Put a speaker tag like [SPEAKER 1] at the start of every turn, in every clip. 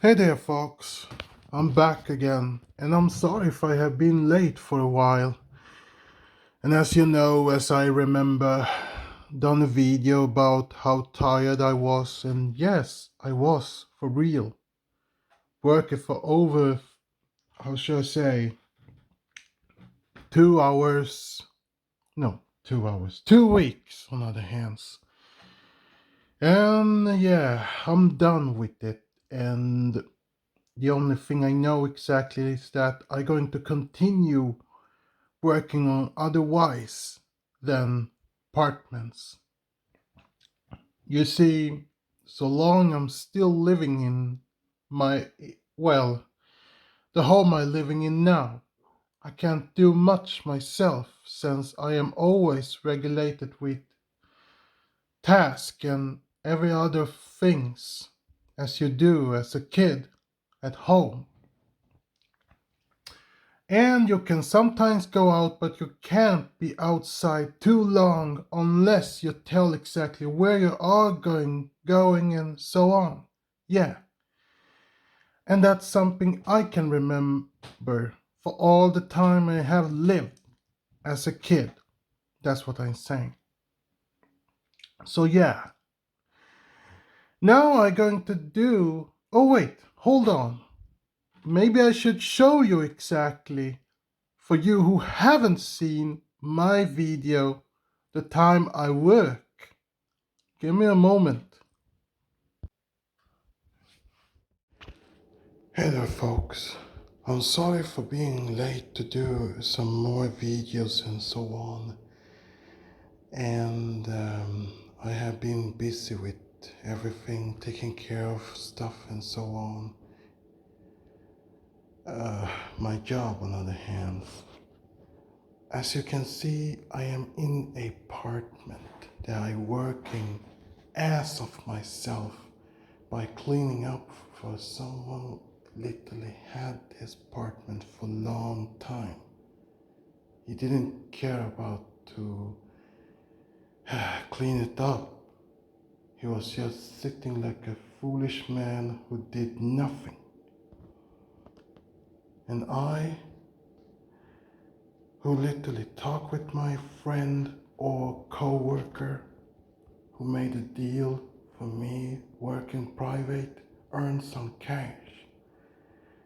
[SPEAKER 1] Hey there, folks. I'm back again, and I'm sorry if I have been late for a while. And as you know, as I remember, done a video about how tired I was, and yes, I was, for real. Working for over, how should I say, 2 hours, no, 2 hours, 2 weeks on other hands. And yeah, I'm done with it, and the only thing I know exactly is that I'm going to continue working on otherwise than apartments. You see, so long I'm still living in my, well, the home I'm living in now, I can't do much myself since I am always regulated with task and every other things as you do as a kid at home. And you can sometimes go out, but you can't be outside too long unless you tell exactly where you are going and so on. Yeah, and that's something I can remember for all the time I have lived as a kid. That's what I'm saying. So yeah, now I'm going to do. Oh wait, hold on. Maybe I should show you exactly for you who haven't seen my video, the time I work. Give me a moment. Hey there, folks. I'm sorry for being late to do some more videos and so on. And I have been busy with everything, taking care of stuff and so on. My job, on the other hand. As you can see, I am in an apartment that I'm working ass of myself by cleaning up for someone literally had this apartment for a long time. He didn't care about to clean it up. He was just sitting like a foolish man who did nothing. And I, who literally talk with my friend or co-worker who made a deal for me working private, earn some cash.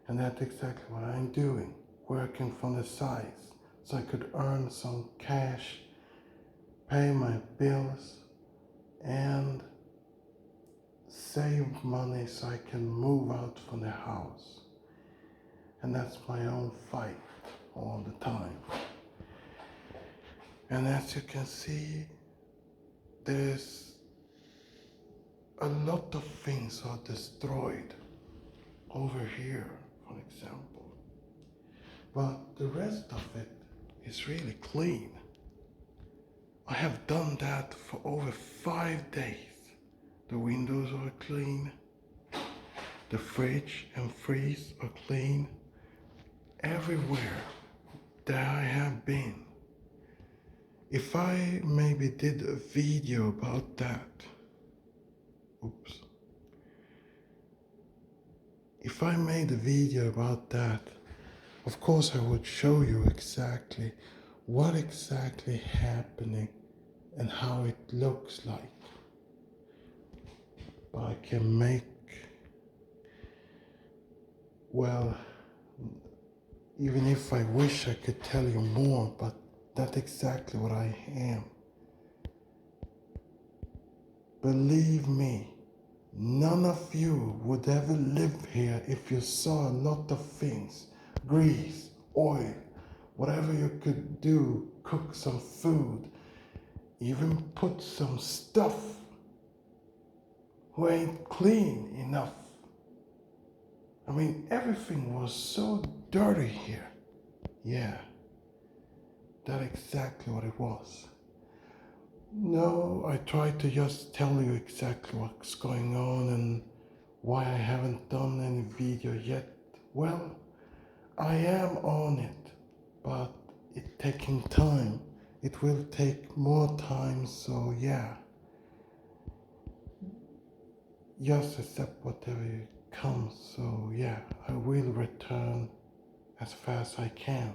[SPEAKER 1] And that's exactly what I'm doing, working from the sides so I could earn some cash, pay my bills, and save money so I can move out from the house. And that's my own fight all the time. And as you can see, there's a lot of things are destroyed over here, for example. But the rest of it is really clean. I have done that for over 5 days. The windows are clean. The fridge and freeze are clean. Everywhere that I have been. If I maybe did a video about that. Oops. If I made a video about that, of course I would show you exactly what exactly happening and how it looks like. But I can make, well, even if I wish I could tell you more, but that's exactly what I am. Believe me, none of you would ever live here if you saw a lot of things, grease, oil, whatever you could do, cook some food, even put some stuff who ain't clean enough. I mean, everything was so dirty here. Yeah, that's exactly what it was. No, I tried to just tell you exactly what's going on and why I haven't done any video yet. Well, I am on it, but it's taking time. It will take more time, so yeah. Just accept whatever you comes. So yeah, I will return as fast as I can.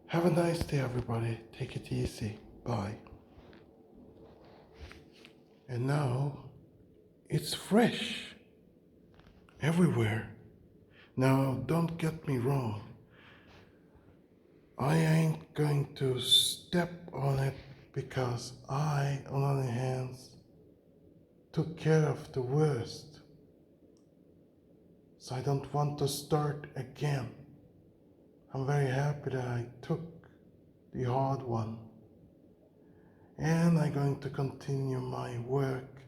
[SPEAKER 1] Have a nice day, everybody. Take it easy. Bye. And now it's fresh everywhere. Now, don't get me wrong. I ain't going to step on it because I, on other hands, took care of the worst. So I don't want to start again. I'm very happy that I took the hard one. And I'm going to continue my work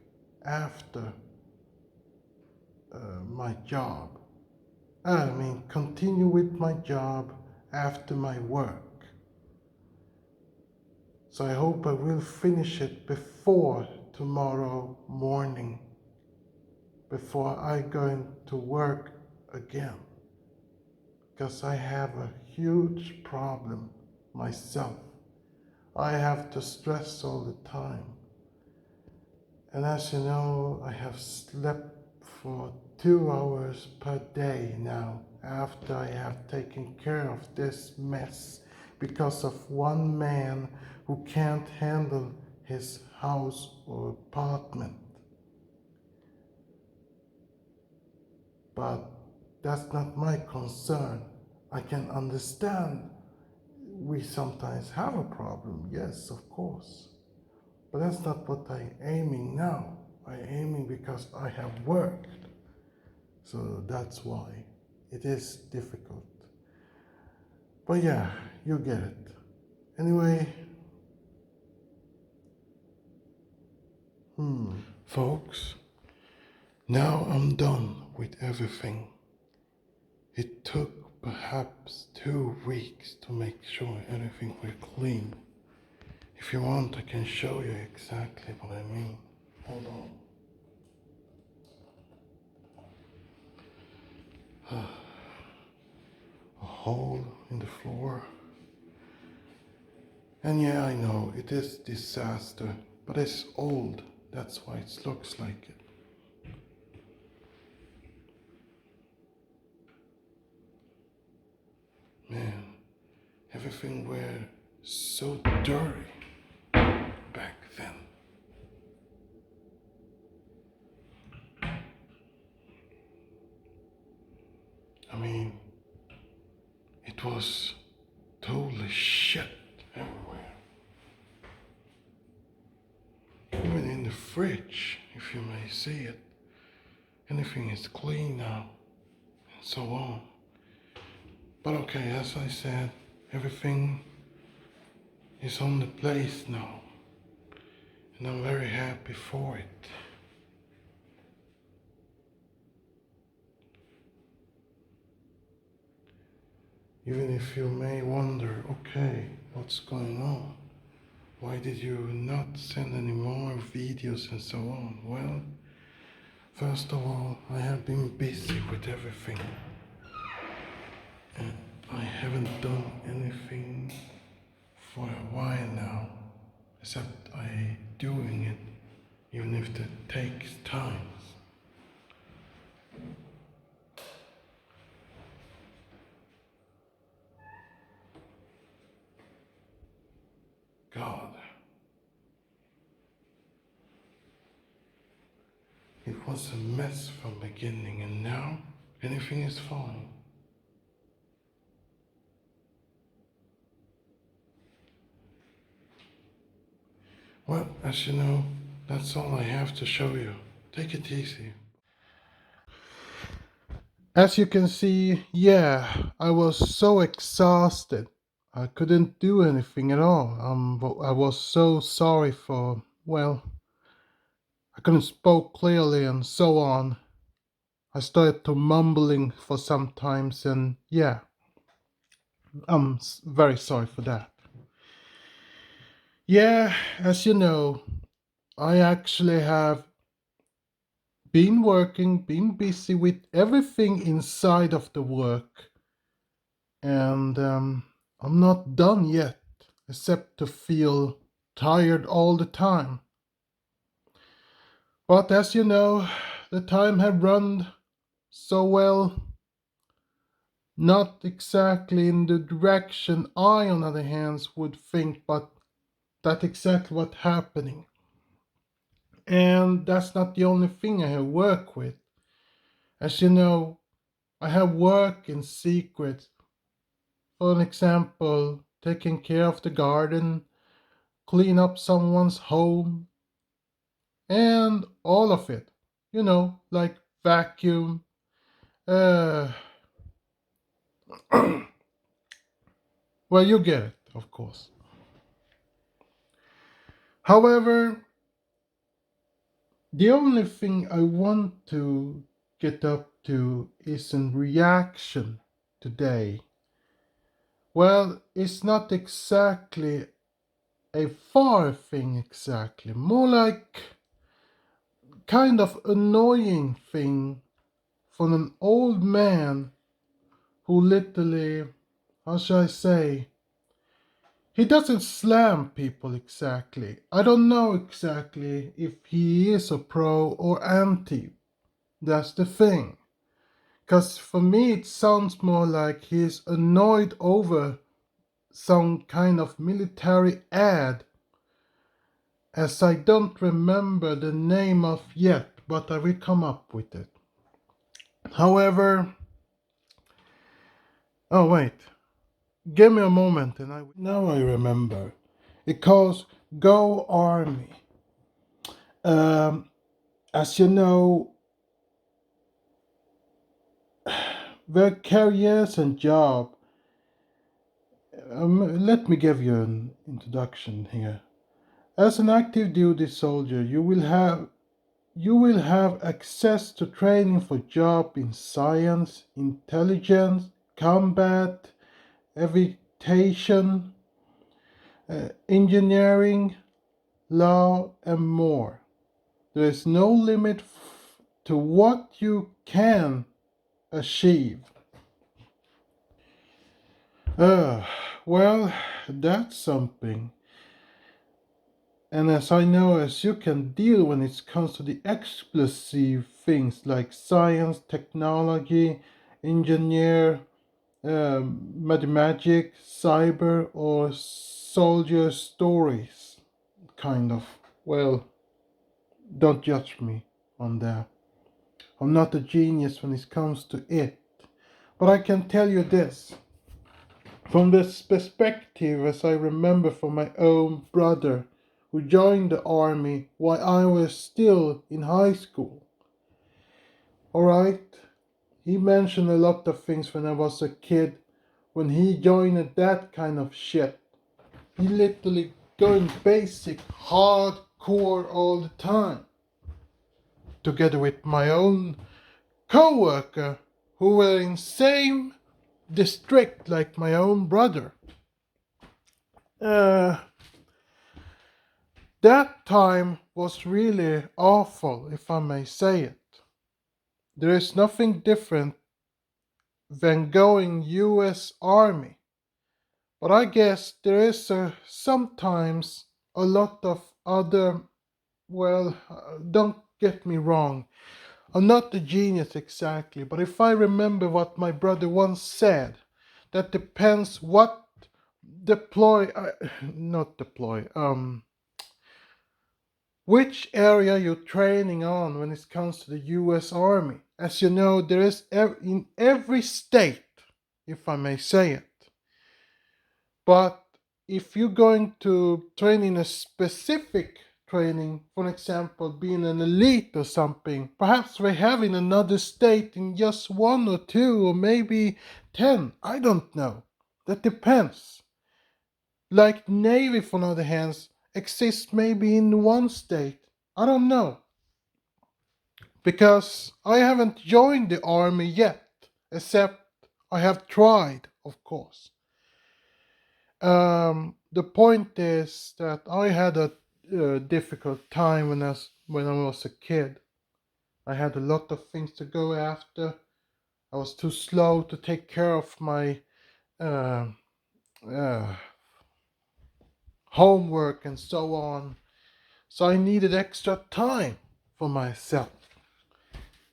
[SPEAKER 1] after my job. I mean, continue with my job after my work. So I hope I will finish it before tomorrow morning, before I go to work again. Because I have a huge problem myself. I have to stress all the time. And as you know, I have slept for 2 hours per day now after I have taken care of this mess because of one man who can't handle his house or apartment. But that's not my concern. I can understand we sometimes have a problem, yes, of course. But that's not what I'm aiming now. I'm aiming because I have worked. So that's why it is difficult. But yeah, you get it. Anyway, folks, now I'm done with everything. It took perhaps 2 weeks to make sure everything was clean. If you want, I can show you exactly what I mean. Hold on. A hole in the floor. And yeah, I know, it is disaster, but it's old. That's why it looks like it. Man, everything were so dirty back then. I mean, it was totally shit everywhere. Even in the fridge, if you may see it, anything is clean now, and so on. But okay, as I said, everything is on the place now, and I'm very happy for it. Even if you may wonder, okay, what's going on? Why did you not send any more videos and so on? Well, first of all, I have been busy with everything. And I haven't done anything for a while now, except I doing it, even if it takes time. God. It was a mess from beginning, and now anything is fine. Well, as you know, that's all I have to show you. Take it easy. As you can see, yeah, I was so exhausted. I couldn't do anything at all. I was so sorry for, well, I couldn't spoke clearly and so on. I started to mumbling for some times, and yeah, I'm very sorry for that. Yeah, as you know, I actually have been working, been busy with everything inside of the work, and I'm not done yet, except to feel tired all the time. But as you know, the time had run so well, not exactly in the direction I, on the other hand, would think, but that's exactly what's happening. And that's not the only thing I have worked with. As you know, I have worked in secret. For an example, taking care of the garden, clean up someone's home, and all of it. Like vacuum. Uh, well, you get it, of course. However, the only thing I want to get up to is in reaction today. Well, it's not exactly a far thing exactly, more like kind of annoying thing from an old man who literally, how should I say, he doesn't slam people exactly. I don't know exactly if he is a pro or anti. That's the thing. Because for me, it sounds more like he's annoyed over some kind of military ad, as I don't remember the name of yet, but I will come up with it. However, oh wait, give me a moment and now I remember. It calls Goarmy. As you know, their careers and job. Let me give you an introduction here. As an active duty soldier, you will have access to training for job in science, intelligence, combat, aviation, engineering, law, and more. There is no limit to what you can achieve. Uh, well, that's something. And as I know, as you can deal when it comes to the explosive things like science, technology, engineer, mathematics, cyber, or soldier stories, kind of. Well, don't judge me on that. I'm not a genius when it comes to it. But I can tell you this. From this perspective, as I remember from my own brother, who joined the army while I was still in high school. Alright, he mentioned a lot of things when I was a kid, when he joined that kind of shit. He literally going basic, hardcore all the time. Together with my own co-worker, who were in same district like my own brother. That time was really awful, if I may say it. There is nothing different than going US Army. But I guess there is sometimes a lot of other, well, don't get me wrong. I'm not a genius exactly, but if I remember what my brother once said, that depends what not deploy, which area you're training on when it comes to the US Army. As you know, there is in every state, if I may say it. But if you're going to train in a specific training, for example, being an elite or something, perhaps we have in another state in just 1 or 2 or maybe 10. I don't know. That depends. Like Navy, for other hands, exists maybe in one state. I don't know. Because I haven't joined the army yet, except I have tried, of course. The point is that I had a difficult time when I was a kid. I had a lot of things to go after. I was too slow to take care of my uh, uh, homework and so on. So I needed extra time for myself.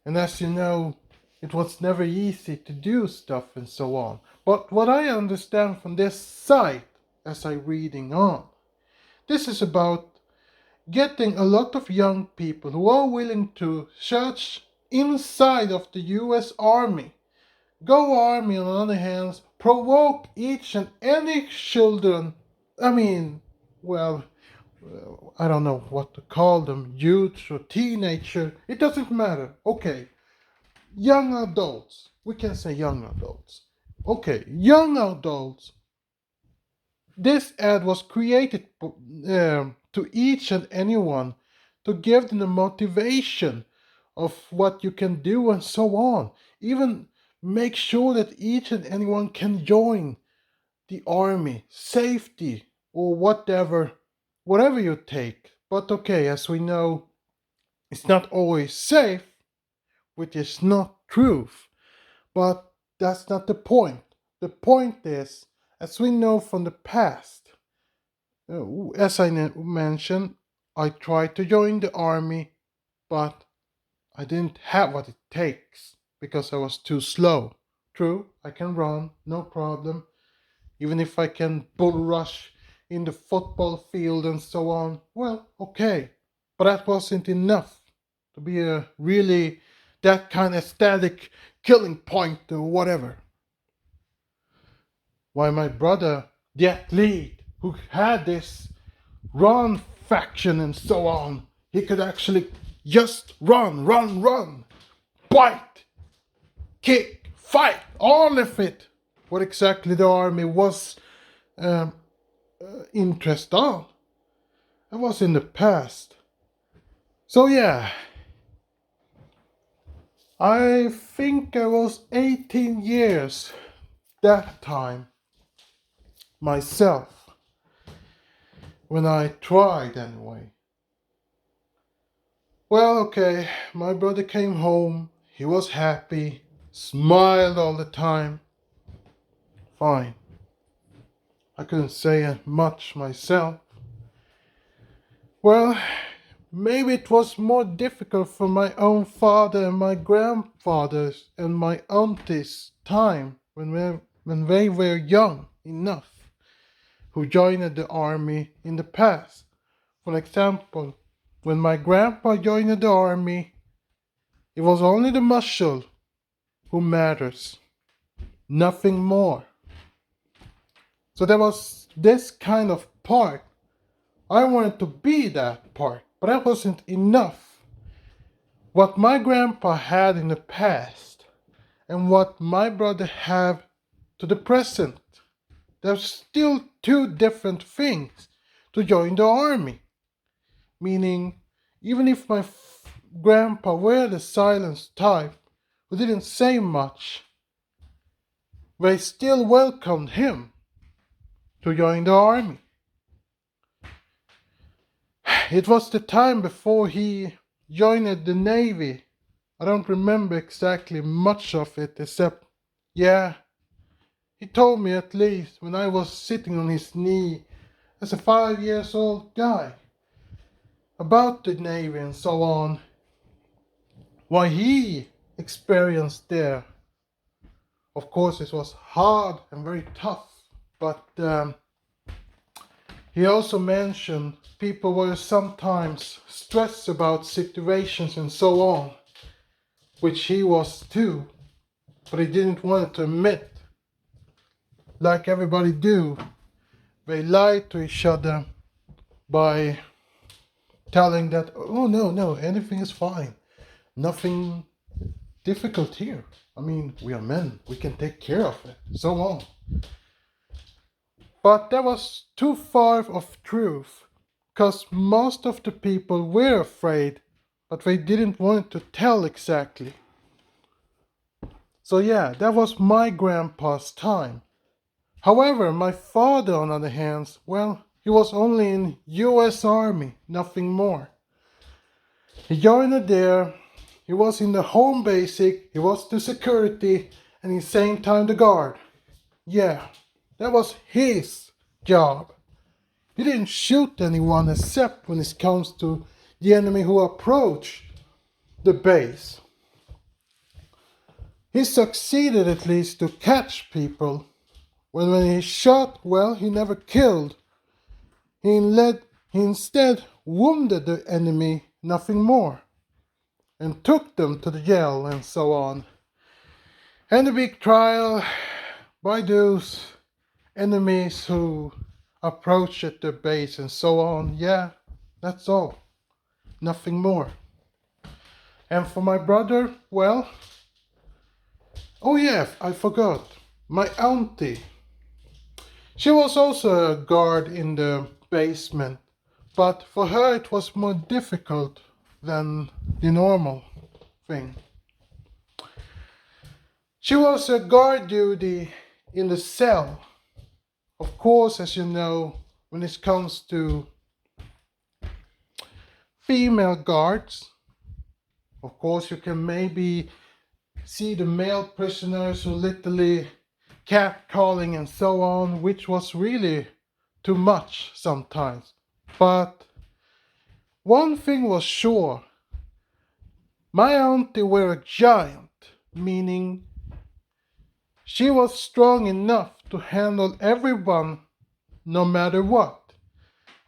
[SPEAKER 1] And as you know, it was never easy to do stuff and so on. But what I understand from this site, as I'm reading on, this is about getting a lot of young people who are willing to search inside of the US Army. Go Army, on the other hand, provoke each and any children, I mean, well, I don't know what to call them, youth or teenager, it doesn't matter. Okay, young adults, we can say young adults. Okay, young adults. This ad was created to each and anyone to give them the motivation of what you can do and so on. Even make sure that each and anyone can join the army, safety, or whatever you take. But okay, as we know, it's not always safe, which is not truth. But that's not the point. The point is, as we know from the past, as I mentioned, I tried to join the army, but I didn't have what it takes because I was too slow. True, I can run, no problem. Even if I can bull rush in the football field and so on, well, okay. But that wasn't enough to be a really that kind of static killing point or whatever. Why my brother, the athlete, who had this run faction and so on, he could actually just run, bite, kick, fight, all of it. What exactly the army was interested on. That was in the past. So yeah, I think I was 18 years that time myself when I tried anyway. Well, okay, my brother came home, he was happy, smiled all the time. Fine. I couldn't say much myself. Well, maybe it was more difficult for my own father and my grandfathers and my aunties' time when they were young enough, who joined the army in the past. For example, when my grandpa joined the army, it was only the muscle who matters, nothing more. So there was this kind of part. I wanted to be that part, but that wasn't enough. What my grandpa had in the past and what my brother have to the present, there's still two different things to join the army. Meaning, even if my grandpa were the silent type who didn't say much, they still welcomed him to join the army. It was the time before he joined the Navy. I don't remember exactly much of it, except, yeah, he told me at least when I was sitting on his knee as a 5-year-old guy about the Navy and so on, what he experienced there. Of course, it was hard and very tough, but he also mentioned people were sometimes stressed about situations and so on, which he was too, but he didn't want to admit. Like everybody do, they lie to each other by telling that, oh no, anything is fine, nothing difficult here. I mean, we are men, we can take care of it, so on. But that was too far of truth, because most of the people were afraid, but they didn't want to tell exactly. So yeah, that was my grandpa's time. However, my father, on the other hand, well, he was only in US Army, nothing more. He joined there, he was in the home basic, he was the security, and at the same time the guard. Yeah, that was his job. He didn't shoot anyone except when it comes to the enemy who approached the base. He succeeded at least to catch people. When he shot, well, he never killed. He instead wounded the enemy, nothing more, and took them to the jail and so on. And a big trial by those enemies who approached at their base and so on. Yeah, that's all. Nothing more. And for my brother, well, oh yeah, I forgot. My auntie. She was also a guard in the basement, but for her it was more difficult than the normal thing. She was a guard duty in the cell. Of course, as you know, when it comes to female guards, of course you can maybe see the male prisoners who literally catcalling and so on, which was really too much sometimes. But one thing was sure, my auntie were a giant, meaning she was strong enough to handle everyone no matter what.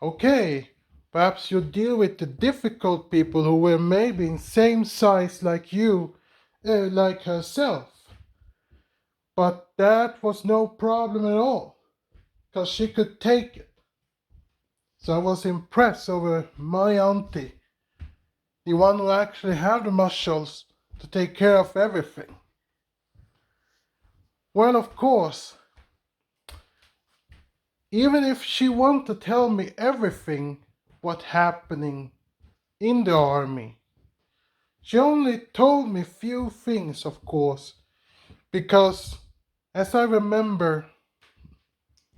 [SPEAKER 1] Okay, perhaps you deal with the difficult people who were maybe in same size like you, like herself. But that was no problem at all, because she could take it. So I was impressed over my auntie, the one who actually had the muscles to take care of everything. Well, of course, even if she wanted to tell me everything what happening in the army, she only told me few things, of course, because as I remember,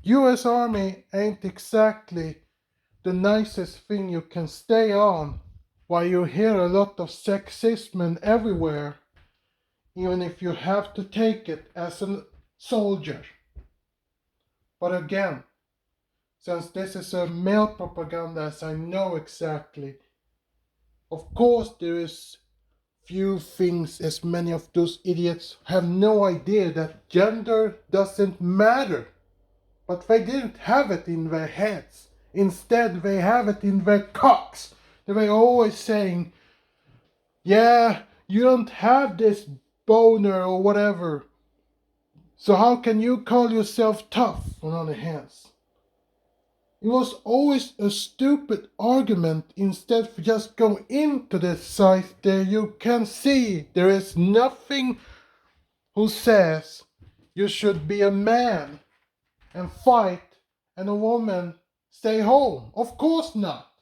[SPEAKER 1] US Army ain't exactly the nicest thing you can stay on while you hear a lot of sexism everywhere, even if you have to take it as a soldier. But again, since this is a male propaganda, as I know exactly, of course there is few things, as many of those idiots have no idea that gender doesn't matter. But they didn't have it in their heads. Instead, they have it in their cocks. They were always saying, yeah, you don't have this boner or whatever. So how can you call yourself tough, on the other hand? It was always a stupid argument. Instead of just go into the site there, you can see there is nothing who says you should be a man and fight and a woman stay home. Of course not.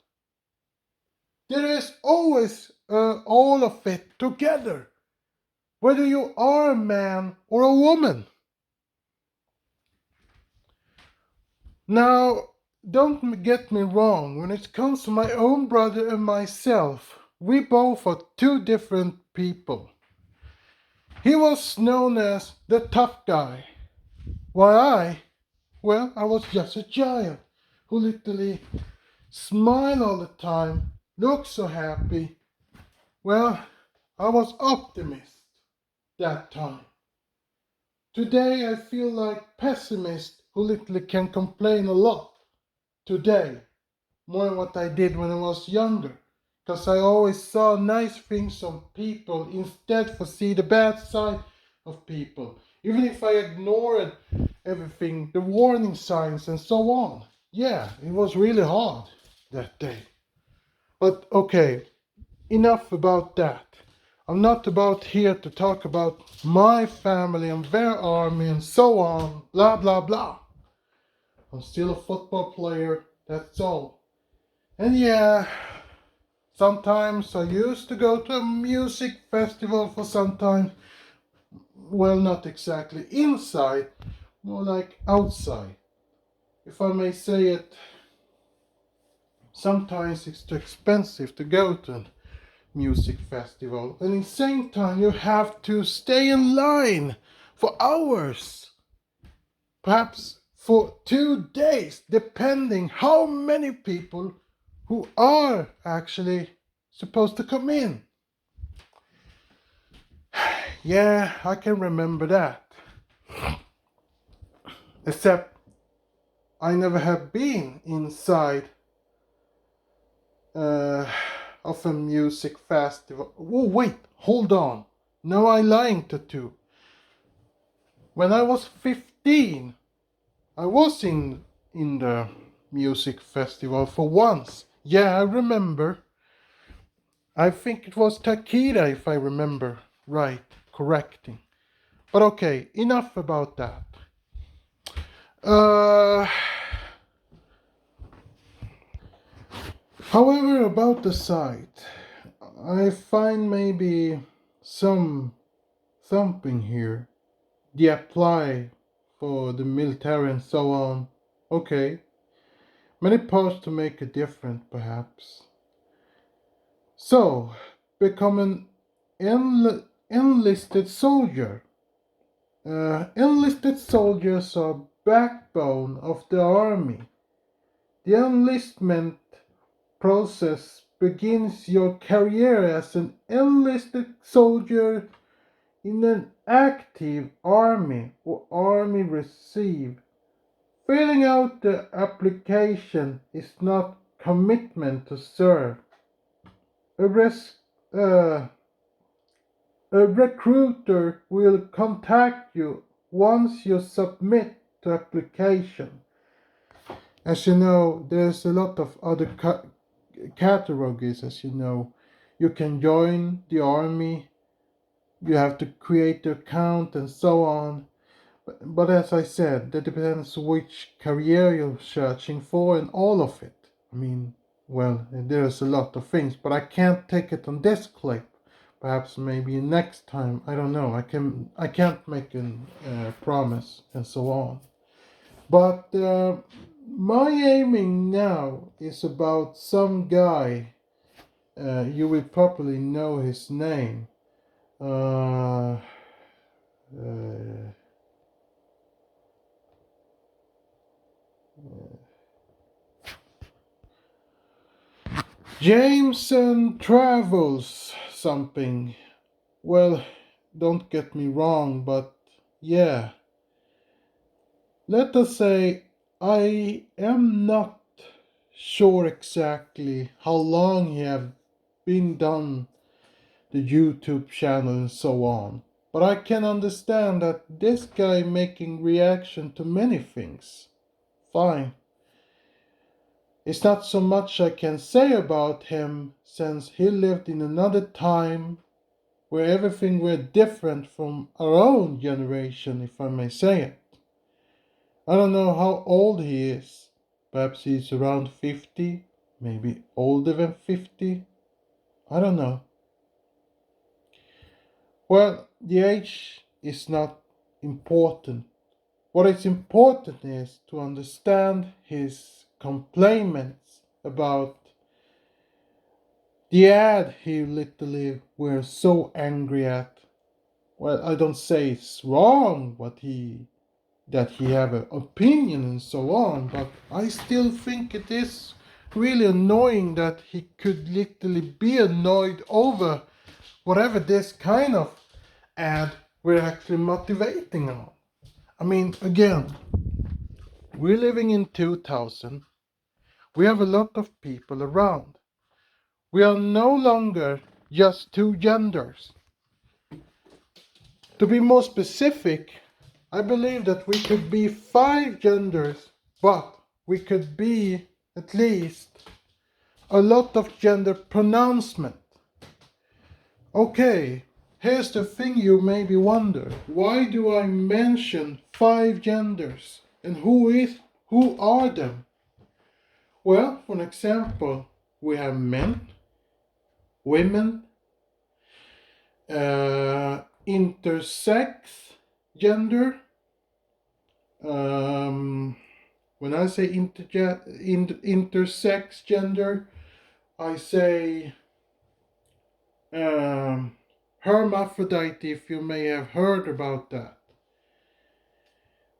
[SPEAKER 1] There is always all of it together, whether you are a man or a woman. Now, don't get me wrong, when it comes to my own brother and myself, we both are two different people. He was known as the tough guy, while I was just a giant who literally smiled all the time, looked so happy. Well, I was optimist that time. Today I feel like pessimist who literally can complain a lot. Today, more than what I did when I was younger. Because I always saw nice things on people instead for see the bad side of people. Even if I ignored everything, the warning signs and so on. Yeah, it was really hard that day. But okay, enough about that. I'm not about here to talk about my family and their army and so on, blah blah blah. I'm still a football player, that's all. And yeah, sometimes I used to go to a music festival for some time. Well, not exactly inside, more like outside. If I may say it, sometimes it's too expensive to go to a music festival. And at the same time, you have to stay in line for hours. Perhaps for 2 days, depending how many people who are actually supposed to come in. Yeah, I can remember that. Except I never have been inside uh, of a music festival. Oh, wait, hold on. No, I'm lying to two. When I was 15, I was in the music festival for once. Yeah, I remember. I think it was Takida, if I remember right, correcting. But okay, enough about that. Uh, However, about the site, I find maybe something here. The apply for the military and so on. Okay, many parts to make a difference, perhaps. So, become an enlisted soldier. Enlisted soldiers are backbone of the army. The enlistment process begins your career as an enlisted soldier in an active army or army reserve. Filling out the application is not commitment to serve. A, res- uh, a recruiter will contact you once you submit the application. As you know, there's a lot of other categories, as you know. You can join the army, you have to create the account and so on. But as I said, that depends which career you're searching for and all of it. I mean, well, there's a lot of things, but I can't take it on this clip. Perhaps maybe next time. I don't know. I can't make a promise and so on. But my aiming now is about some guy. You will probably know his name. Uh, uh, Jameson travels something. Well, don't get me wrong, but yeah. Let us say I am not sure exactly how long he have been done the YouTube channel and so on. But I can understand that this guy making reaction to many things. Fine. It's not so much I can say about him since he lived in another time where everything were different from our own generation, if I may say it. I don't know how old he is. Perhaps he's around 50, maybe older than 50. I don't know. Well, the age is not important. What is important is to understand his complaints about the ad he literally were so angry at. Well, I don't say it's wrong that he have an opinion and so on, but I still think it is really annoying that he could literally be annoyed over whatever this kind of ad we're actually motivating on. I mean, again, we're living in 2000. We have a lot of people around. We are no longer just two genders. To be more specific, I believe that we could be five genders, but we could be at least a lot of gender pronouncement. Okay, here's the thing you maybe wonder. Why do I mention five genders? And who are them? Well, for an example, we have men, women, intersex gender. When I say intersex gender, I say hermaphrodite, if you may have heard about that.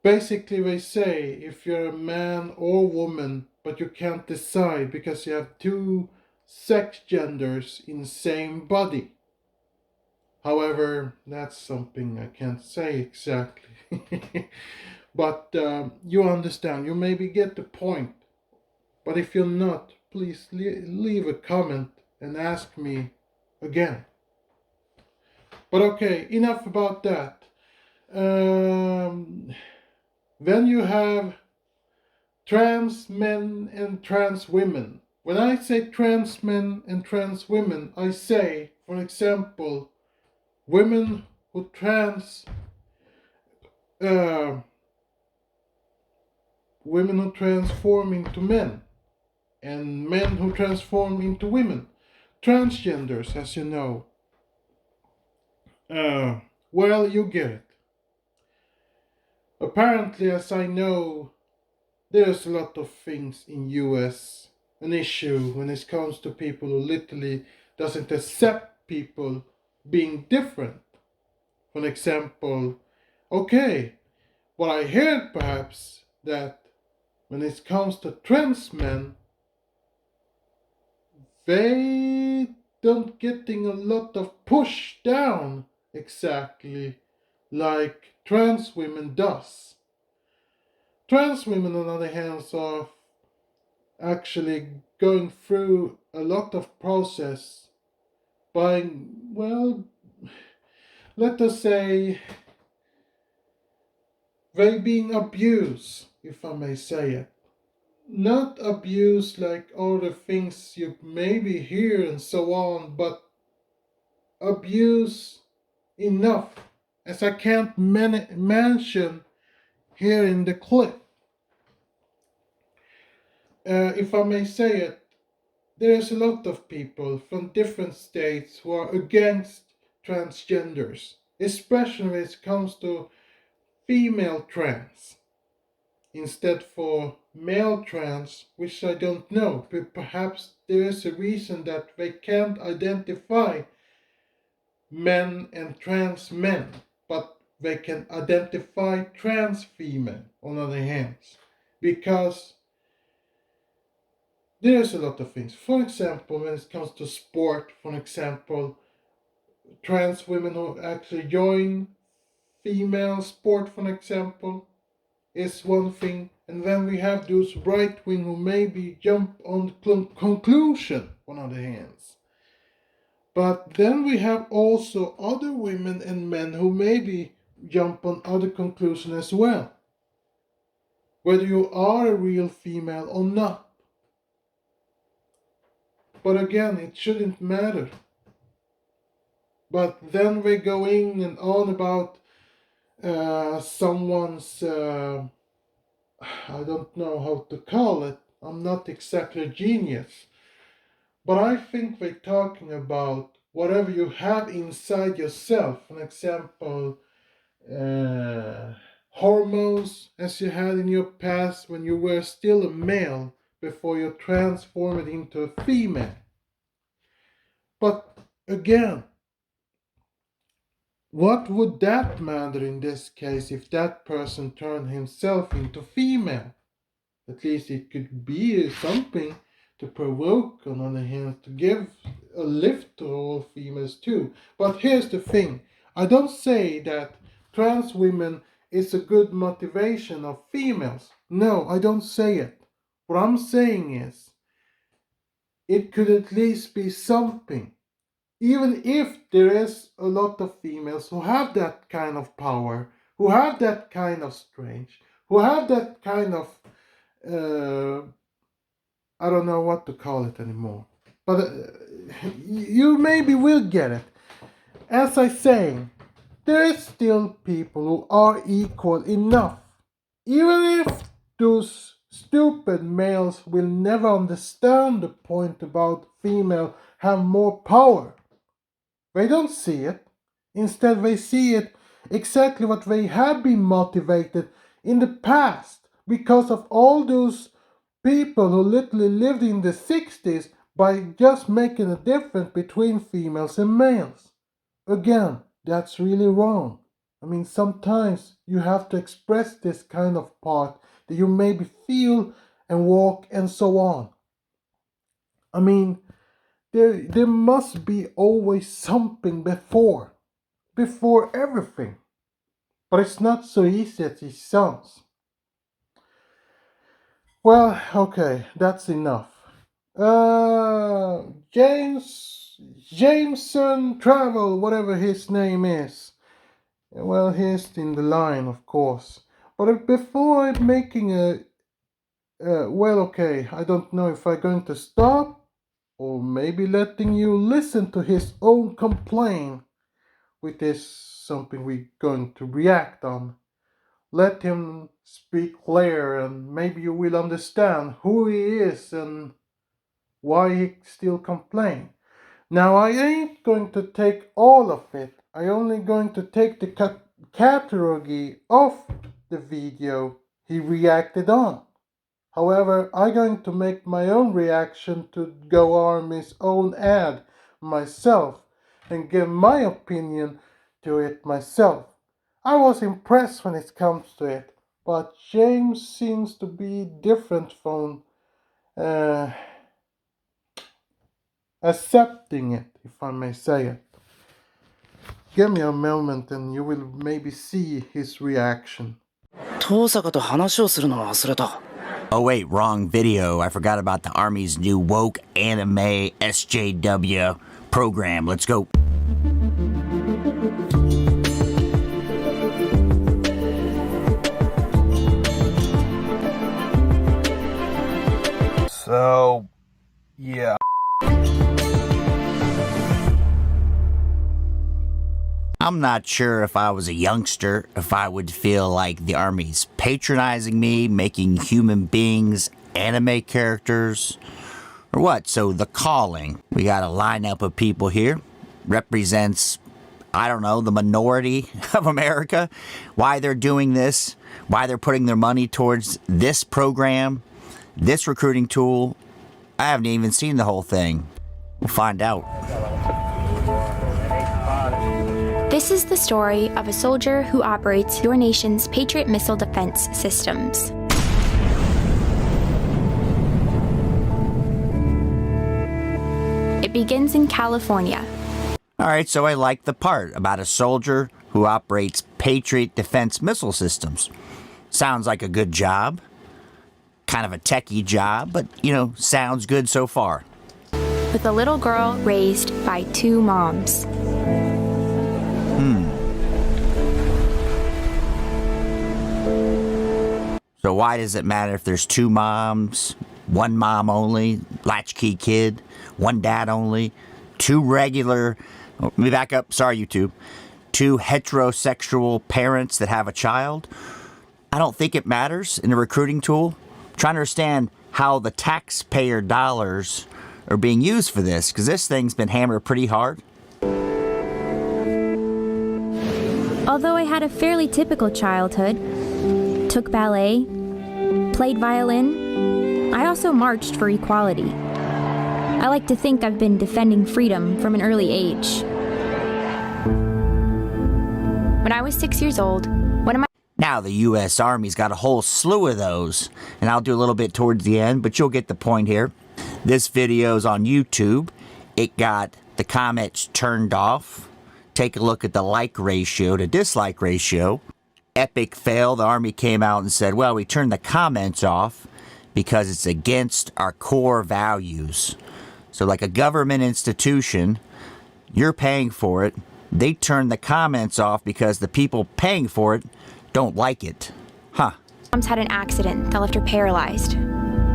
[SPEAKER 1] Basically, they say if you're a man or woman, but you can't decide because you have two sex genders in same body. However, that's something I can't say exactly. But you understand, you maybe get the point. But if you're not, please leave a comment and ask me again. But okay, enough about that. Um, then you have trans men and trans women. When I say trans men and trans women, I say, for example, women who uh, women who transform into men, and men who transform into women. Transgenders, as you know. Uh, well, you get it. Apparently, as I know, there's a lot of things in US an issue when it comes to people who literally doesn't accept people being different. For example, okay, what I heard perhaps that when it comes to trans men, they don't getting a lot of push down exactly like trans women does. Trans women on the other hand are actually going through a lot of process by, well, let us say they being abused, if I may say it. Not abused like all the things you maybe hear and so on, but abuse enough as I can't mention here in the clip. If I may say it, there's a lot of people from different states who are against transgenders, especially when it comes to female trans instead for male trans, which I don't know, but perhaps there is a reason that they can't identify men and trans men, but they can identify trans female on the other hand, because there's a lot of things. For example, when it comes to sport, for example, trans women who actually join female sport, for example, is one thing. And then we have those right wing who maybe jump on conclusion on other hands. But then we have also other women and men who maybe jump on other conclusion as well. Whether you are a real female or not. But again, it shouldn't matter. But then we go in and on about someone's, I don't know how to call it. I'm not exactly a genius. But I think we're talking about whatever you have inside yourself. For example, hormones as you had in your past when you were still a male before you transformed into a female. But again, what would that matter in this case if that person turned himself into female? At least it could be something to provoke, on the other hand, to give a lift to all females too. But here's the thing, I don't say that trans women is a good motivation of females. No, I don't say it. What I'm saying is, it could at least be something. Even if there is a lot of females who have that kind of power, who have that kind of strength, who have that kind of I don't know what to call it anymore. But you maybe will get it. As I say, there is still people who are equal enough. Even if those stupid males will never understand the point about female have more power. They don't see it. Instead, they see it exactly what they have been motivated in the past because of all those people who literally lived in the 60s by just making a difference between females and males. Again, that's really wrong. I mean, sometimes you have to express this kind of part that you maybe feel and walk and so on. I mean, there must be always something before. before everything. But it's not so easy as it sounds. Well, okay, that's enough. Uh, James, Jameson Travel, whatever his name is. Well, he's in the line, of course. But before making well, okay, I don't know if I'm going to stop or maybe letting you listen to his own complaint, which is something we're going to react on. Let him speak clear and maybe you will understand who he is and why he still complain. Now I ain't going to take all of it. I only going to take the category of the video he reacted on. However, I'm going to make my own reaction to Goarmy's own ad myself and give my opinion to it myself. I was impressed when it comes to it, but James seems to be different from uh, accepting it, if I may say it. Give me a moment and you will maybe see his reaction.
[SPEAKER 2] Oh wait, wrong video. I forgot about the Army's new woke anime SJW program. Let's go.
[SPEAKER 3] So, yeah.
[SPEAKER 2] I'm not sure if I was a youngster, if I would feel like the Army's patronizing me, making human beings anime characters, or what. So the calling. We got a lineup of people here. Represents, I don't know, the minority of America. Why they're doing this, why they're putting their money towards this program, this recruiting tool. I haven't even seen the whole thing. We'll find out.
[SPEAKER 4] This is the story of a soldier who operates your nation's Patriot missile defense systems. It begins in California.
[SPEAKER 2] All right, so I like the part about a soldier who operates Patriot defense missile systems. Sounds like a good job. Kind of a techie job, but, sounds good so far.
[SPEAKER 4] With a little girl raised by two moms.
[SPEAKER 2] So why does it matter if there's two moms, one mom only, latchkey kid, one dad only, two regular, let me back up, sorry YouTube, two heterosexual parents that have a child? I don't think it matters in a recruiting tool. I'm trying to understand how the taxpayer dollars are being used for this, because this thing's been hammered pretty hard.
[SPEAKER 4] Although I had a fairly typical childhood, took ballet, played violin, I also marched for equality. I like to think I've been defending freedom from an early age. When I was 6 years old, one of my...
[SPEAKER 2] Now the U.S. Army's got a whole slew of those, and I'll do a little bit towards the end, but you'll get the point here. This video's on YouTube. It got the comments turned off. Take a look at the like ratio to dislike ratio. Epic fail. The Army came out and said, well, we turned the comments off because it's against our core values. So like a government institution, you're paying for it. They turn the comments off because the people paying for it don't like it. Huh.
[SPEAKER 4] Mom's had an accident that left her paralyzed.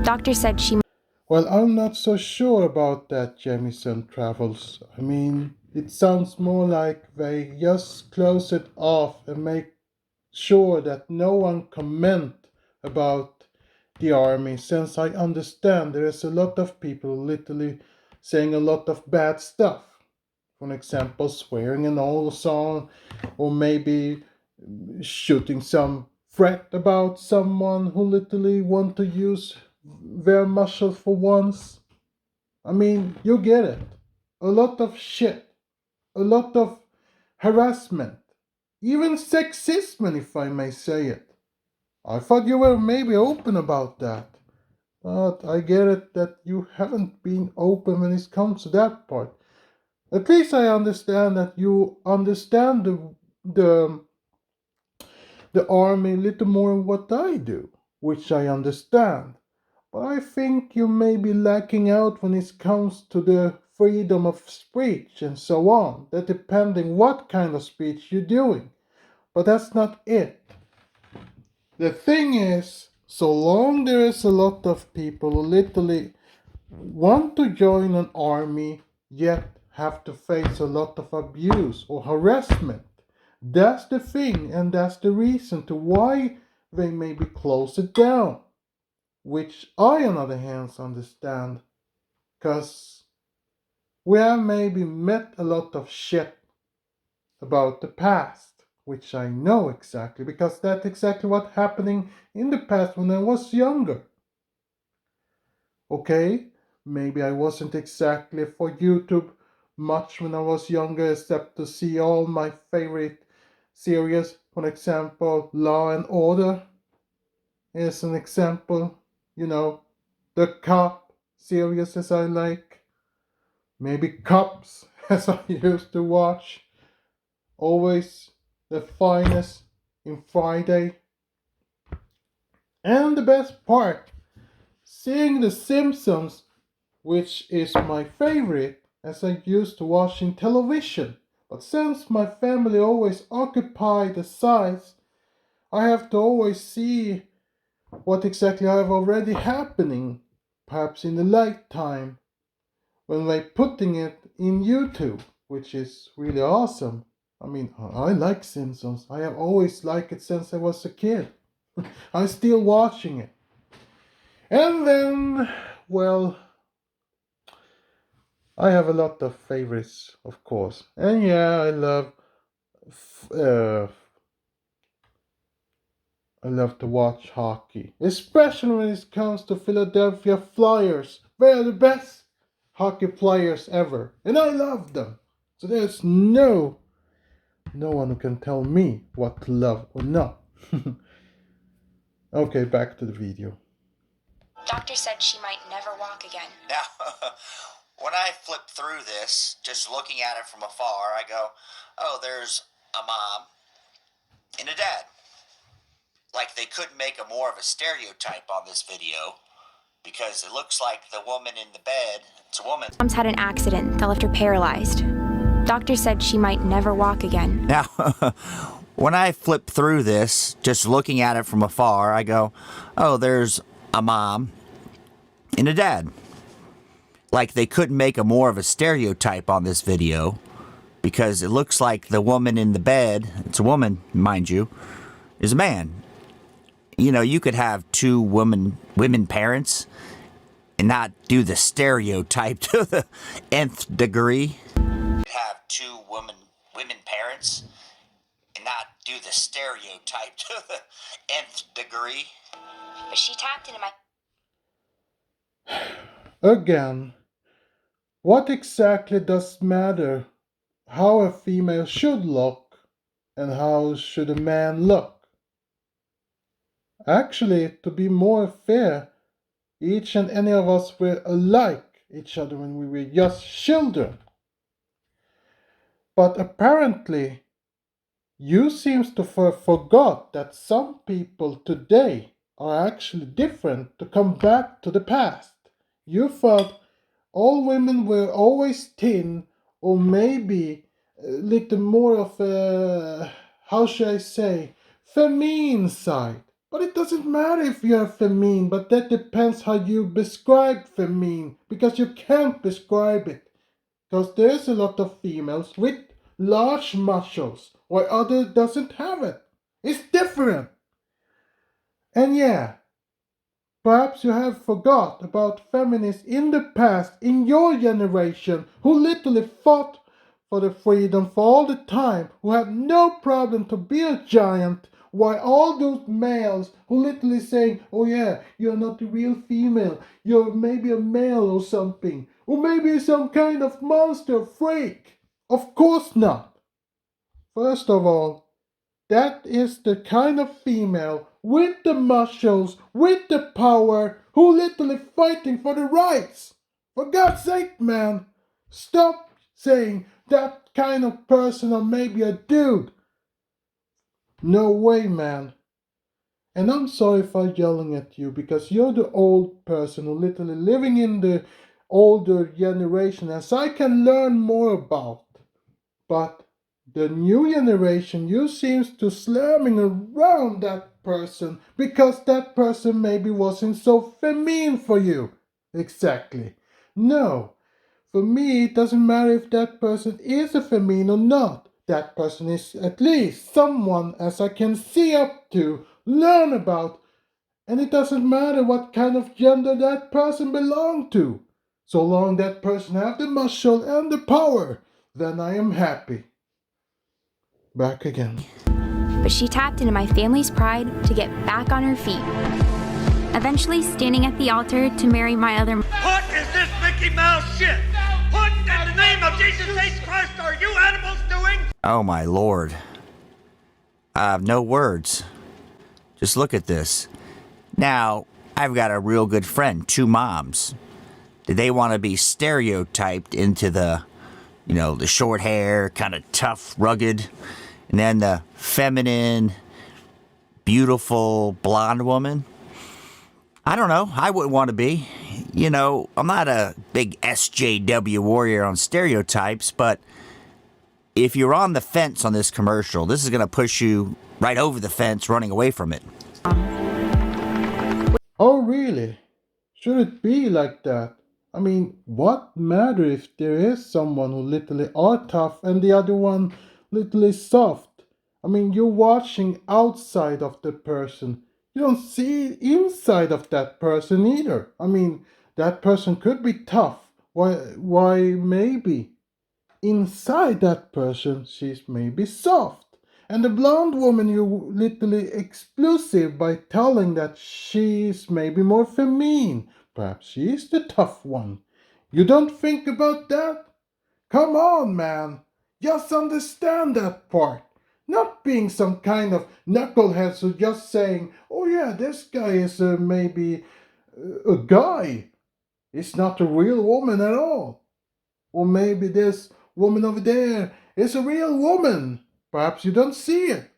[SPEAKER 4] Doctor said she...
[SPEAKER 1] Well, I'm not so sure about that, Jameson Travels. I mean, it sounds more like they just close it off and make sure that no one comment about the Army, since I understand there is a lot of people literally saying a lot of bad stuff. For example, swearing and all song, or maybe shooting some threat about someone who literally want to use their muscle for once. I mean, you get it. A lot of shit. A lot of harassment. Even sexism, if I may say it. I thought you were maybe open about that. But I get it that you haven't been open when it comes to that part. At least I understand that you understand the the army a little more than what I do, which I understand. But I think you may be lacking out when it comes to the freedom of speech and so on. That depending what kind of speech you're doing. But that's not it. The thing is, so long there is a lot of people who literally want to join an army yet have to face a lot of abuse or harassment. That's the thing, and that's the reason to why they maybe close it down. Which I, on the other hand, understand, because we have maybe met a lot of shit about the past, which I know exactly, because that's exactly what happening in the past when I was younger. Okay, maybe I wasn't exactly for YouTube much when I was younger, except to see all my favorite series. For example, Law and Order is an example. You know, the Cop series as I like. Maybe Cops as I used to watch. Always the finest in Friday. And the best part, seeing The Simpsons, which is my favorite as I used to watch in television. But since my family always occupy the sides, I have to always see what exactly I have already happening, perhaps in the light time, when they're putting it in YouTube, which is really awesome. I mean, I like Simpsons. I have always liked it since I was a kid. I'm still watching it. And then, well, I have a lot of favorites, of course. And yeah, uh, I love to watch hockey, especially when it comes to Philadelphia Flyers. They're the best hockey players ever, and I love them. So there's no one who can tell me what to love or not. Okay, back to the video.
[SPEAKER 5] Doctor said she might never walk again.
[SPEAKER 2] Now, when I flip through this, just looking at it from afar, I go, oh, there's a mom and a dad. Like they couldn't make a more of a stereotype on this video because it looks like the woman in the bed, it's a woman.
[SPEAKER 4] Mom's had an accident that left her paralyzed. Doctor said she might never walk again.
[SPEAKER 2] Now, when I flip through this, just looking at it from afar, I go, oh, there's a mom and a dad. Like they couldn't make a more of a stereotype on this video because it looks like the woman in the bed, it's a woman, mind you, is a man. You know, you could have two women parents and not do the stereotype to the nth degree. Have two women parents and not do the stereotype to the nth degree.
[SPEAKER 5] But she tapped into my...
[SPEAKER 1] Again, what exactly does matter how a female should look and how should a man look? Actually, to be more fair, each and any of us were alike each other when we were just children. But apparently, you seems to forgot that some people today are actually different to come back to the past. You thought all women were always thin or maybe a little more of a, how should I say, feminine side. But it doesn't matter if you're feminine, but that depends how you describe feminine, because you can't describe it. Because there's a lot of females with large muscles, while others doesn't have it. It's different. And yeah, perhaps you have forgot about feminists in the past, in your generation, who literally fought for the freedom for all the time, who had no problem to be a giant, while all those males who literally saying, oh yeah, you're not the real female, you're maybe a male or something, or maybe some kind of monster freak. Of course not. First of all, that is the kind of female with the muscles, with the power, who literally fighting for the rights. For God's sake, man, stop saying that kind of person or maybe a dude. No way, man. And I'm sorry for yelling at you because you're the old person who literally living in the older generation as I can learn more about. But the new generation, you seems to slamming around that person because that person maybe wasn't so feminine for you. Exactly. No. For me, it doesn't matter if that person is a feminine or not. That person is at least someone as I can see up to, learn about, and it doesn't matter what kind of gender that person belongs to. So long that person have the muscle and the power, then I am happy. Back again.
[SPEAKER 4] But she tapped into my family's pride to get back on her feet. Eventually standing at the altar to marry my other.
[SPEAKER 6] What is this Mickey Mouse shit? What in the name of Jesus H. Christ are you animals doing?
[SPEAKER 2] Oh my lord. I have no words. Just look at this. Now, I've got a real good friend, two moms. Did they want to be stereotyped into the, the short hair, kind of tough, rugged, and then the feminine, beautiful, blonde woman? I don't know. I wouldn't want to be. I'm not a big SJW warrior on stereotypes, but if you're on the fence on this commercial, this is going to push you right over the fence, running away from it.
[SPEAKER 1] Oh, really? Should it be like that? I mean, what matter if there is someone who literally are tough and the other one literally soft? I mean, you're watching outside of the person. You don't see inside of that person either. I mean, that person could be tough. Why maybe inside that person she's maybe soft. And the blonde woman, you literally exclusive by telling that she's maybe more feminine. Perhaps she's the tough one. You don't think about that? Come on, man. Just understand that part. Not being some kind of knucklehead who just saying, oh yeah, this guy is maybe a guy. It's not a real woman at all. Or maybe this woman over there is a real woman. Perhaps you don't see it.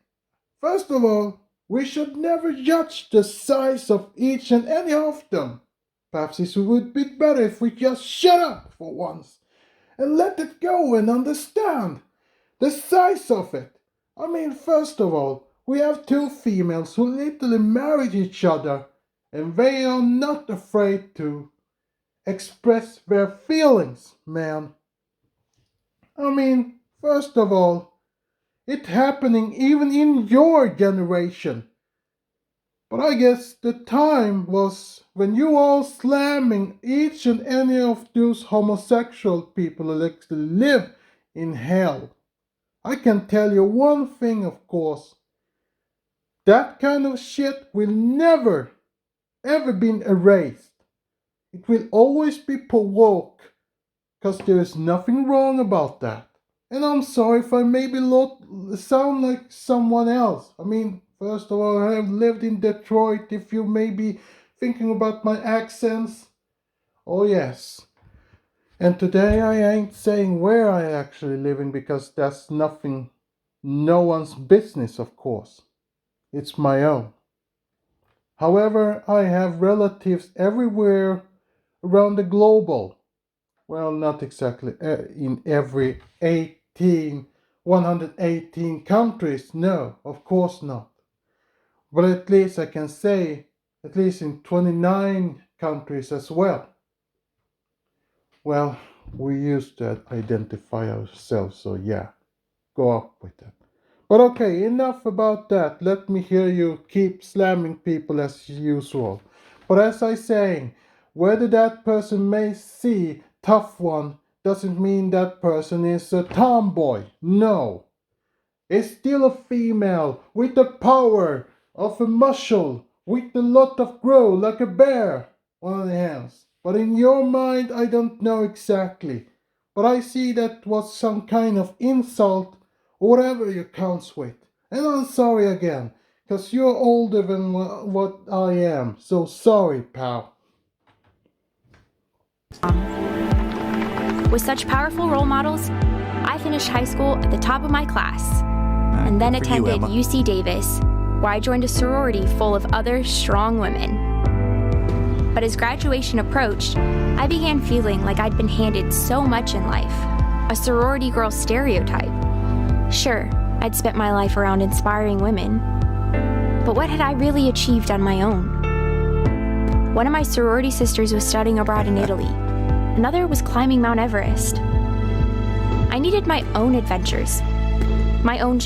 [SPEAKER 1] First of all, we should never judge the size of each and any of them. Perhaps it would be better if we just shut up for once and let it go and understand the size of it. I mean, first of all, we have two females who literally married each other and they are not afraid to express their feelings, man. I mean, first of all, it's happening even in your generation. But I guess the time was when you all slamming each and any of those homosexual people who actually live in hell. I can tell you one thing, of course. That kind of shit will never, ever be erased. It will always be provoked, because there is nothing wrong about that. And I'm sorry if I maybe sound like someone else. I mean, first of all, I have lived in Detroit. If you may be thinking about my accents, oh yes. And today I ain't saying where I actually living because that's no one's business, of course. It's my own. However, I have relatives everywhere around the global. Well, not exactly in every 118 countries, no, of course not. But at least I can say, at least in 29 countries as well. Well, we used to identify ourselves, so yeah, go up with that. But okay, enough about that. Let me hear you keep slamming people as usual. But as I saying, whether that person may see tough one doesn't mean that person is a tomboy. No. It's still a female with the power of a muscle, with a lot of grow like a bear on the hands. But in your mind, I don't know exactly. But I see that was some kind of insult or whatever you counts with. And I'm sorry again, because you're older than what I am. So sorry, pal.
[SPEAKER 4] With such powerful role models, I finished high school at the top of my class, and then
[SPEAKER 2] good for you,
[SPEAKER 4] attended
[SPEAKER 2] Emma.
[SPEAKER 4] UC Davis, where I joined a sorority full of other strong women. But as graduation approached, I began feeling like I'd been handed so much in life, a sorority girl stereotype. Sure, I'd spent my life around inspiring women, but what had I really achieved on my own? One of my sorority sisters was studying abroad in Italy. Another was climbing Mount Everest. I needed my own adventures, my own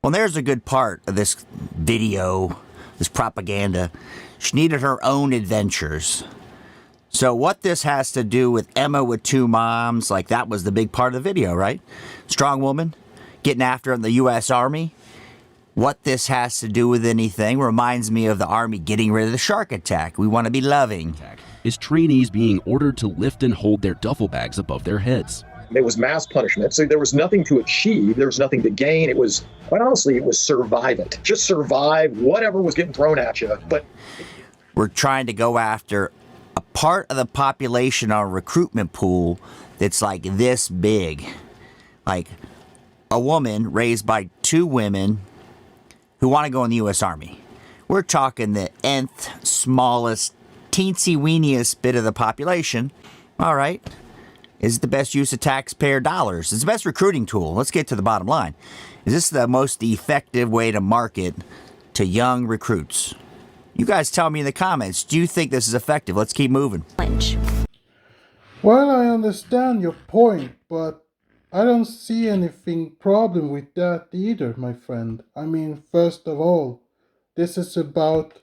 [SPEAKER 2] Well, there's a good part of this video, this propaganda. She needed her own adventures. So what this has to do with Emma with two moms, like that was the big part of the video, right? Strong woman, getting after it in the U.S. Army. What this has to do with anything reminds me of the Army getting rid of the shark attack. We want to be loving.
[SPEAKER 7] Is trainees being ordered to lift and hold their duffel bags above their heads.
[SPEAKER 8] It was mass punishment. So there was nothing to achieve. There was nothing to gain. It was, quite honestly, it was survive it. Just survive whatever was getting thrown at you. But
[SPEAKER 2] We're trying to go after a part of the population on a recruitment pool that's like this big. Like a woman raised by two women who want to go in the U.S. Army. We're talking the nth, smallest, teensy-weeniest bit of the population. All right. Is it the best use of taxpayer dollars? It's the best recruiting tool. Let's get to the bottom line. Is this the most effective way to market to young recruits? You guys tell me in the comments. Do you think this is effective? Let's keep moving.
[SPEAKER 4] challenge.
[SPEAKER 1] Well, I understand your point, but I don't see anything problem with that either, my friend. I mean, first of all, this is about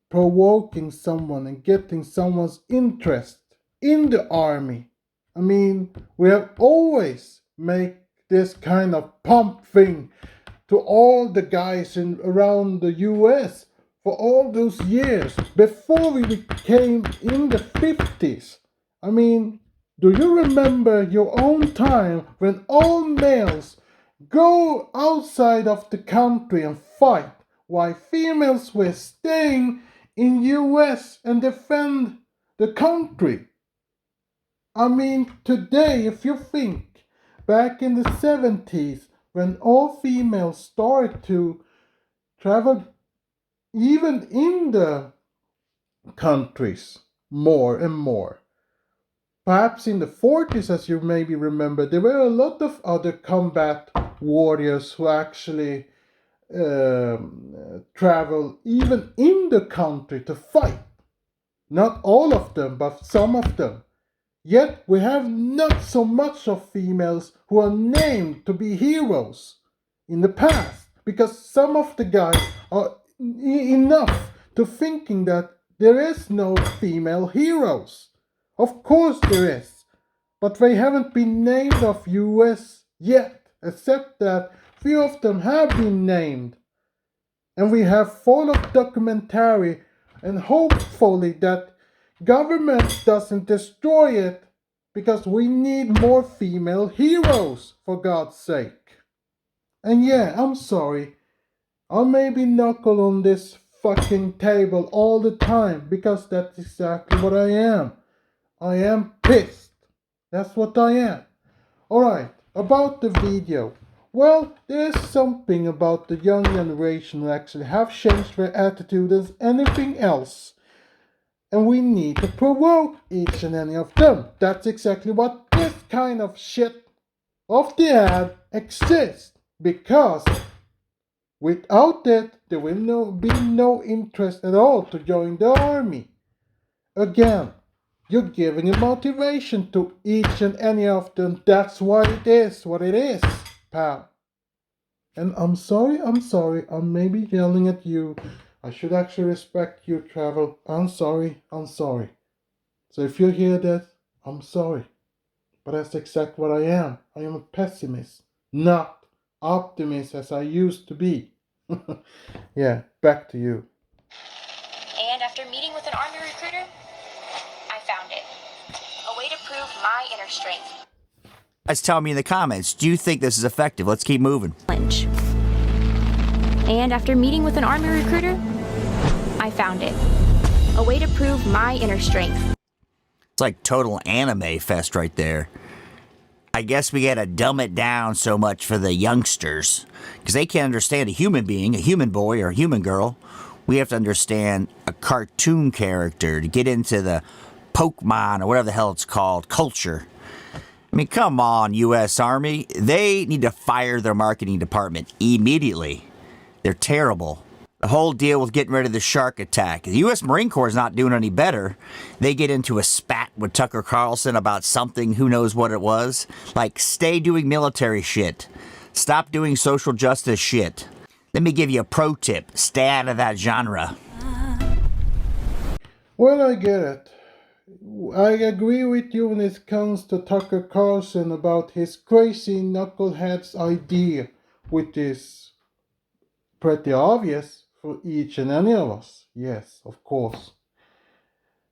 [SPEAKER 1] provoking someone and getting someone's interest in the army. I mean, we have always made this kind of pump thing to all the guys around the US for all those years before we became in the 50s. I mean, do you remember your own time when all males go outside of the country and fight while females were staying in US and defend the country? I mean, today, if you think back in the 70s, when all females started to travel even in the countries more and more, perhaps in the 40s, as you maybe remember, there were a lot of other combat warriors who actually travel even in the country to fight. Not all of them, but some of them. Yet we have not so much of females who are named to be heroes in the past, because some of the guys are enough to thinking that there is no female heroes. Of course there is, but they haven't been named of US yet, except that few of them have been named. And we have full of documentary, and hopefully that government doesn't destroy it, because we need more female heroes, for God's sake. And yeah, I'm sorry. I'll maybe knuckle on this fucking table all the time, because that's exactly what I am. I am pissed. That's what I am. Alright, about the video. Well, there's something about the young generation who actually have changed their attitude as anything else. And we need to provoke each and any of them. That's exactly what this kind of shit of the ad exists. Because without it, there will be no interest at all to join the army. Again, you're giving a motivation to each and any of them. That's why it is what it is, pal. And I'm sorry, I'm maybe yelling at you. I should actually respect your travel. I'm sorry. So if you hear that, I'm sorry. But that's exactly what I am. I am a pessimist, not optimist as I used to be. Yeah, back to you.
[SPEAKER 5] And after meeting with an army recruiter, I found it. A way to prove my inner strength.
[SPEAKER 2] Guys, tell me in the comments. Do you think this is effective? Let's keep moving.
[SPEAKER 4] And after meeting with an army recruiter, I found it. A way to prove my inner strength.
[SPEAKER 2] It's like total anime fest right there. I guess we gotta dumb it down so much for the youngsters, because they can't understand a human being, a human boy or a human girl. We have to understand a cartoon character to get into the Pokemon or whatever the hell it's called culture. I mean, come on, U.S. Army. They need to fire their marketing department immediately. They're terrible. The whole deal with getting rid of the shark attack. The U.S. Marine Corps is not doing any better. They get into a spat with Tucker Carlson about something, who knows what it was. Like, stay doing military shit. Stop doing social justice shit. Let me give you a pro tip. Stay out of that genre.
[SPEAKER 1] Well, I get it. I agree with you when it comes to Tucker Carlson about his crazy knucklehead's idea, which is pretty obvious for each and any of us. Yes, of course.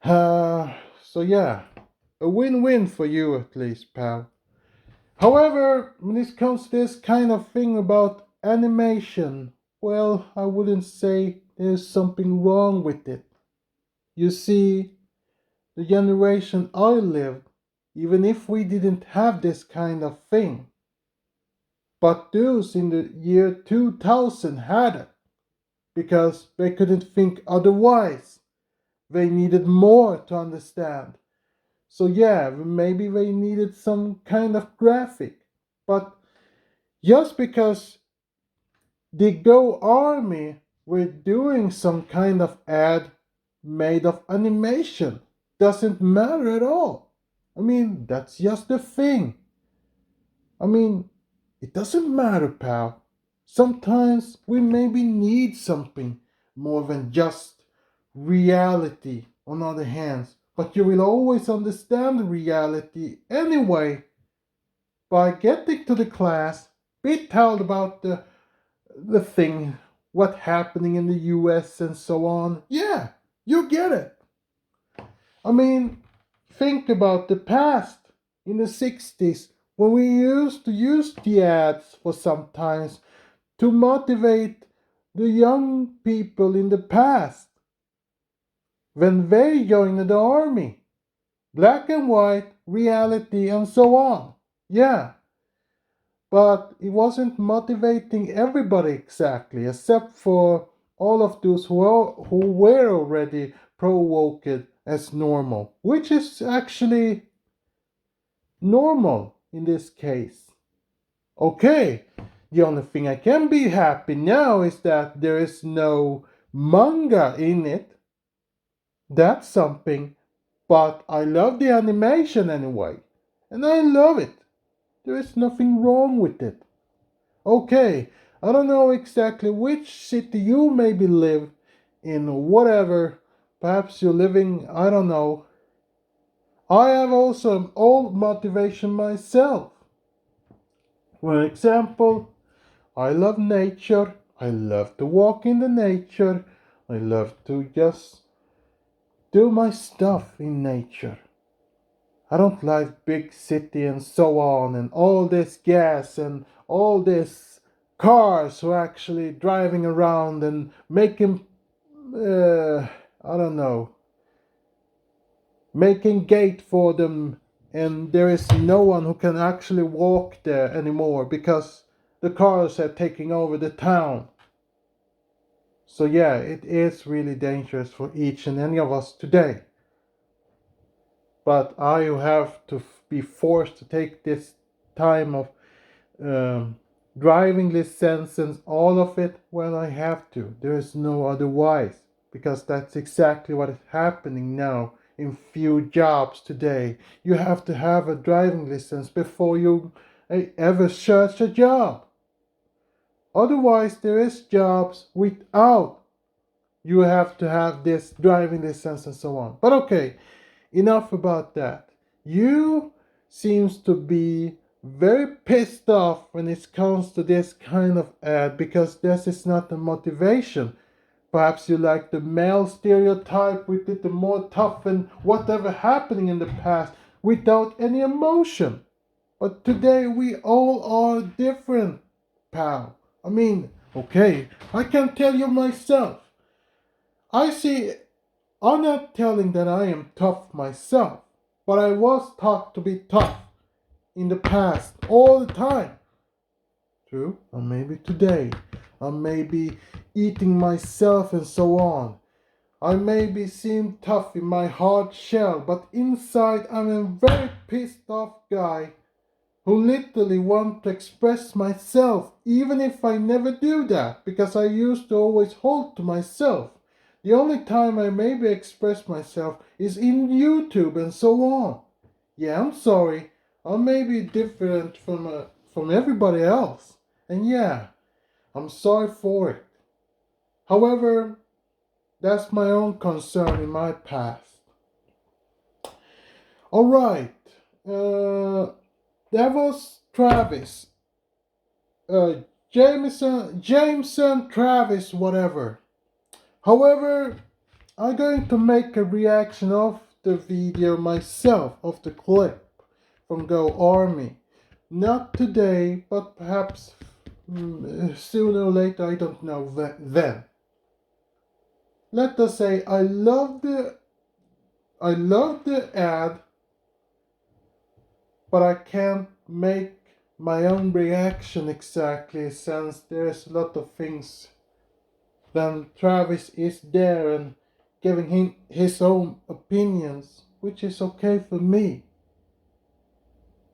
[SPEAKER 1] So yeah, a win-win for you at least, pal. However, when it comes to this kind of thing about animation, well, I wouldn't say there's something wrong with it. You see, the generation I lived, even if we didn't have this kind of thing, but those in the year 2000 had it, because they couldn't think otherwise. They needed more to understand. So yeah, maybe they needed some kind of graphic. But just because the Goarmy were doing some kind of ad made of animation doesn't matter at all. I mean, that's just the thing. I mean, it doesn't matter, pal. Sometimes we maybe need something more than just reality on other hands. But you will always understand reality anyway by getting to the class, be told about the thing, what happening in the US and so on. Yeah, you get it. I mean, think about the past in the 60s when we used to use the ads for sometimes to motivate the young people in the past when they joined the army. Black and white, reality, and so on. Yeah, but it wasn't motivating everybody exactly, except for all of those who were already provoked as normal, which is actually normal in this case. Okay, the only thing I can be happy now is that there is no manga in it. That's something, but I love the animation anyway, and I love it. There is nothing wrong with it. Okay, I don't know exactly which city you maybe live in, whatever. Perhaps you're living, I don't know. I have also an old motivation myself. For example, I love nature. I love to walk in the nature. I love to just do my stuff in nature. I don't like big city and so on, and all this gas and all this cars who are actually driving around and making, I don't know, making gate for them, and there is no one who can actually walk there anymore because the cars are taking over the town. So yeah, it is really dangerous for each and any of us today. But I have to be forced to take this time of driving license and all of it when I have to. There is no otherwise, because that's exactly what is happening now in few jobs today. You have to have a driving license before you ever search a job. Otherwise, there is jobs without you have to have this driving license and so on. But okay, enough about that. You seems to be very pissed off when it comes to this kind of ad because this is not the motivation. Perhaps you like the male stereotype with it, the more tough and whatever happening in the past without any emotion. But today we all are different, pal. I mean, okay, I can tell you myself. I'm not telling that I am tough myself, but I was taught to be tough in the past, all the time. True, or maybe today. I may be eating myself and so on. I maybe seem tough in my hard shell, but inside I'm a very pissed off guy who literally want to express myself, even if I never do that, because I used to always hold to myself. The only time I maybe express myself is in YouTube and so on. Yeah, I'm sorry. I may be different from everybody else. And yeah, I'm sorry for it. However, that's my own concern in my past. Alright. That was Travis. Jameson, Travis, whatever. However, I'm going to make a reaction of the video myself, of the clip from Goarmy. Not today, but perhaps sooner or later, I don't know then. Let us say I love the ad, but I can't make my own reaction exactly, since there's a lot of things. Then Travis is there and giving him his own opinions, which is okay for me.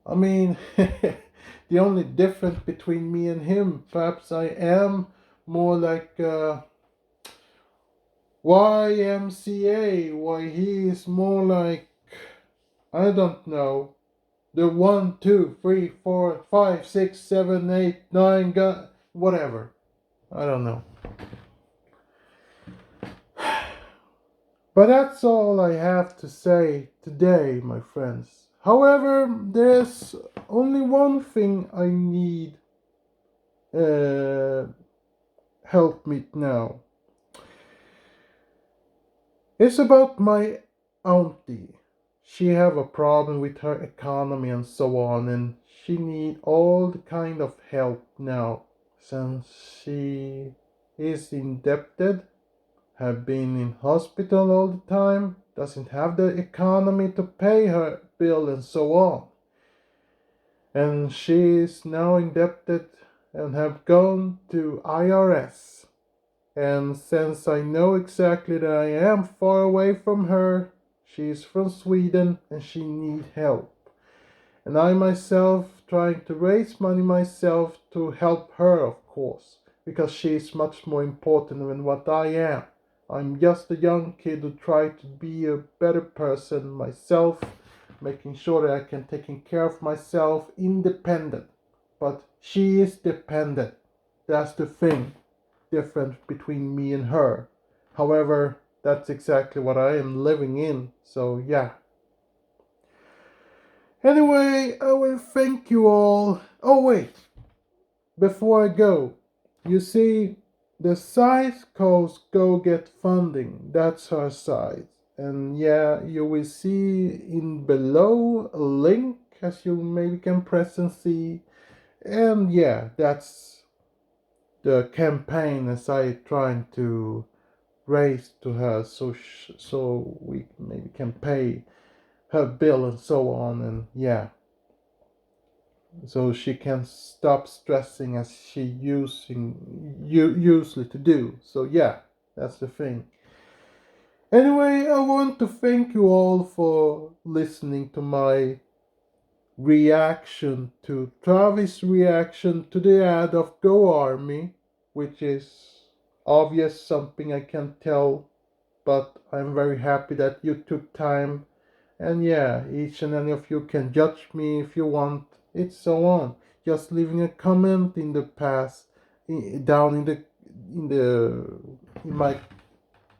[SPEAKER 1] I mean, the only difference between me and him, perhaps I am more like YMCA, why he is more like, I don't know, the 1, 2, 3, 4, 5, 6, 7, 8, 9 guy, whatever. I don't know. But that's all I have to say today, my friends. However, there's only one thing I need help me now. It's about my auntie. She have a problem with her economy and so on, and she need all the kind of help now, since she is indebted, have been in hospital all the time, doesn't have the economy to pay her bill and so on. And she is now indebted and have gone to IRS. And since I know exactly that I am far away from her, she is from Sweden and she needs help. And I myself trying to raise money myself to help her, of course, because she is much more important than what I am. I'm just a young kid who try to be a better person myself, making sure that I can take care of myself, independent. But she is dependent. That's the thing different between me and her. However, that's exactly what I am living in. So yeah. Anyway, I will thank you all. Oh wait, before I go, you see, the site calls Go Get Funding. That's her site. And yeah, you will see in below a link, as you maybe can press and see. And yeah, that's the campaign as I trying to raise to her, so we maybe can pay her bill and so on, and yeah, so she can stop stressing as she usually to do. So yeah, that's the thing. Anyway, I want to thank you all for listening to my reaction to Travis' reaction to the ad of Goarmy, which is obvious something I can tell, but I'm very happy that you took time. And yeah, each and any of you can judge me if you want. It's so on. Just leaving a comment in the past, down in my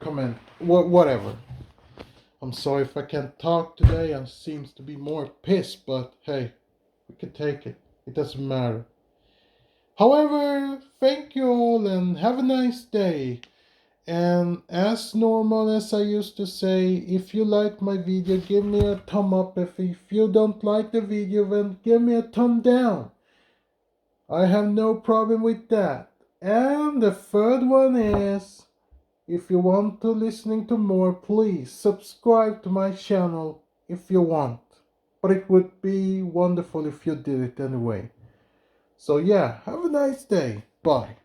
[SPEAKER 1] comment, whatever. I'm sorry if I can't talk today and seems to be more pissed, but hey, we can take it. It doesn't matter. However, thank you all and have a nice day. And as normal as I used to say, if you like my video, give me a thumb up. If you don't like the video, then give me a thumb down. I have no problem with that. And the third one is, if you want to listening to more, please subscribe to my channel if you want. but it would be wonderful if you did it anyway. So yeah, have a nice day. Bye.